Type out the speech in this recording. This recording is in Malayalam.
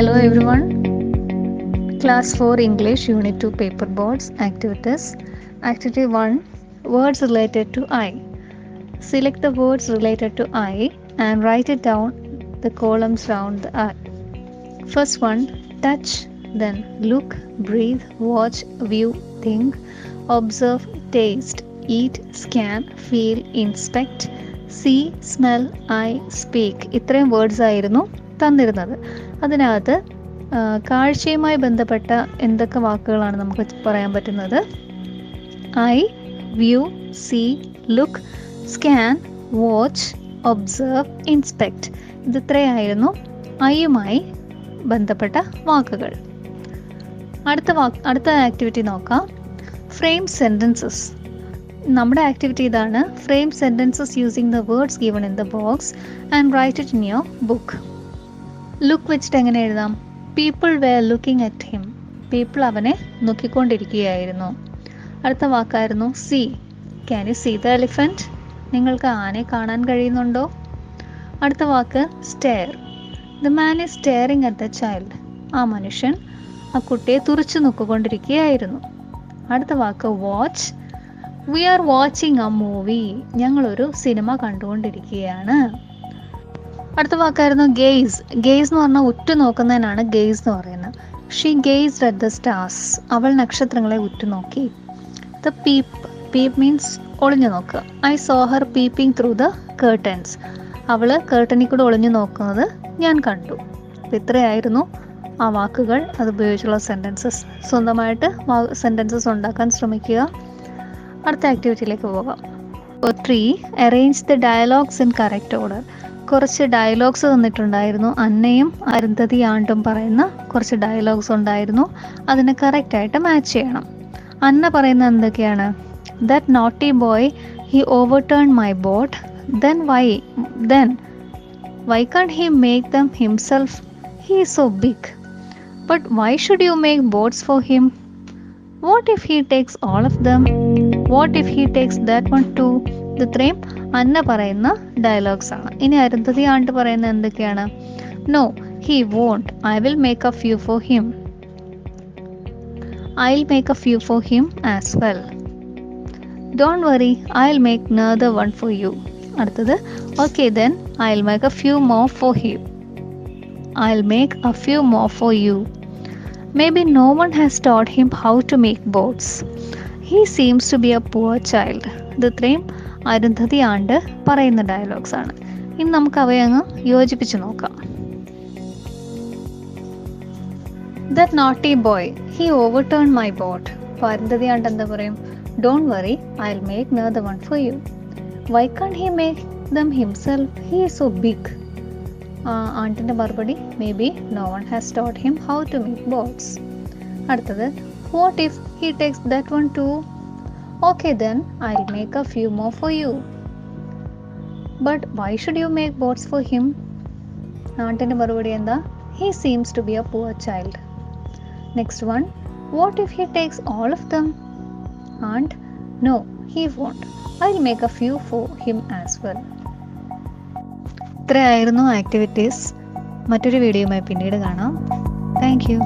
Hello everyone. Class 4 English Unit 2 Paper Boards Activities. Activity 1. Words related to I. Select the words related to I and write it down the columns around the I. First one, touch, then look, breathe, watch, view, think, observe, taste, eat, scan, feel, inspect, see, smell, eye, speak. ഇത്രയും വേർഡ്സ് ആയിരുന്നു തന്നിരുന്നത്. അതിനകത്ത് കാഴ്ചയുമായി ബന്ധപ്പെട്ട എന്തൊക്കെ വാക്കുകളാണ് നമുക്ക് പറയാൻ പറ്റുന്നത്? Eye, view, see, look, scan, watch, observe, inspect. ഇതിത്രയായിരുന്നു ഐയുമായി ബന്ധപ്പെട്ട വാക്കുകൾ. അടുത്ത ആക്ടിവിറ്റി നോക്കാം. Frame sentences. നമ്മുടെ ആക്ടിവിറ്റി ഇതാണ്. Frame sentences using the words given in the box and write it in your book. Look വെച്ചിട്ട് എങ്ങനെ എഴുതാം? People were looking at him. People അവനെ നോക്കിക്കൊണ്ടിരിക്കുകയായിരുന്നു. അടുത്ത വാക്കായിരുന്നു see. Can you see the elephant? നിങ്ങൾക്ക് ആനയെ കാണാൻ കഴിയുന്നുണ്ടോ? അടുത്ത വാക്ക് stare. The man is staring at the child. ആ മനുഷ്യൻ ആ കുട്ടിയെ തുറിച്ചു നോക്കിക്കൊണ്ടിരിക്കുകയായിരുന്നു. അടുത്ത വാക്ക് watch. We are watching a movie. ഞങ്ങളൊരു സിനിമ കണ്ടുകൊണ്ടിരിക്കുകയാണ്. അടുത്ത വാക്കായിരുന്നു ഗെയ്സ്. ഗെയ്സ് എന്ന് പറഞ്ഞാൽ ഉറ്റുനോക്കുന്നതിനാണ് ഗെയ്സ് എന്ന് പറയുന്നത്. She gazed at the stars. അവൾ നക്ഷത്രങ്ങളെ ഉറ്റുനോക്കി. The peep. പീപ്പ് മീൻസ് ഒളിഞ്ഞു നോക്കുക. I saw her peeping through the curtains. അവൾ കേർട്ടനിൽ കൂടെ ഒളിഞ്ഞു നോക്കുന്നത് ഞാൻ കണ്ടു. അപ്പം ഇത്രയായിരുന്നു ആ വാക്കുകൾ. അത് ഉപയോഗിച്ചുള്ള സെൻറ്റൻസസ്. സ്വന്തമായിട്ട് സെൻറ്റൻസസ് ഉണ്ടാക്കാൻ ശ്രമിക്കുക. അടുത്ത ആക്ടിവിറ്റിയിലേക്ക് പോകാം. 3. Arrange the dialogues in correct order. കുറച്ച് ഡയലോഗ്സ് തന്നിട്ടുണ്ടായിരുന്നു. അന്നയും അരുന്ധതി ആണ്ടും പറയുന്ന കുറച്ച് ഡയലോഗ്സ് ഉണ്ടായിരുന്നു. അതിനെ കറക്റ്റായിട്ട് മാച്ച് ചെയ്യണം. അന്ന പറയുന്നത് എന്തൊക്കെയാണ്? That naughty boy he overturn my boat. Then why can't he make them himself? He is so big. But why should you make boats for him? What if he takes all of them? What if he takes that one too? ഇത്രയും അന്ന പറയുന്ന ഡയലോഗ്സ് ആണ്. ഇനി അരുന്ധതി ആണ്ട് പറയുന്നത് എന്തൊക്കെയാണ്? No he won't. I will make a few for him. I will make a few for him as well. Don't worry, I will make another one for you. അടുത്തത് okay then I will make a few more for him. I will make a few more for you. Maybe no one has taught him how to make boats. He seems to be a poor child. ഇത് ഇത്രയും അരുന്ധതി ആണ്ട് പറയുന്ന ഡയലോഗ്സ് ആണ്. ഇനി നമുക്ക് അവയെ അങ്ങ് യോജിപ്പിച്ച് നോക്കാം. That naughty boy, he overturned my boat. അപ്പോൾ അരുന്ധതി ആണ്ട് എന്താ പറയും? Don't worry, I'll make another one for you. Why can't he make them himself? He is so big. ആണ്ടിൻ്റെ മറുപടി may be no one has taught him how to make boats. അടുത്തത് what if he takes that one too? Okay then I will make a few more for you. But why should you make boats for him? ആണ്ടിൻ്റെ മറുപടി എന്താ? He seems to be a poor child. Next one, what if he takes all of them? And no he won't. I will make a few for him as well. ഇത്രയായിരുന്നു ആക്ടിവിറ്റീസ്. മറ്റൊരു വീഡിയോയുമായി പിന്നീട് കാണാം. Thank U.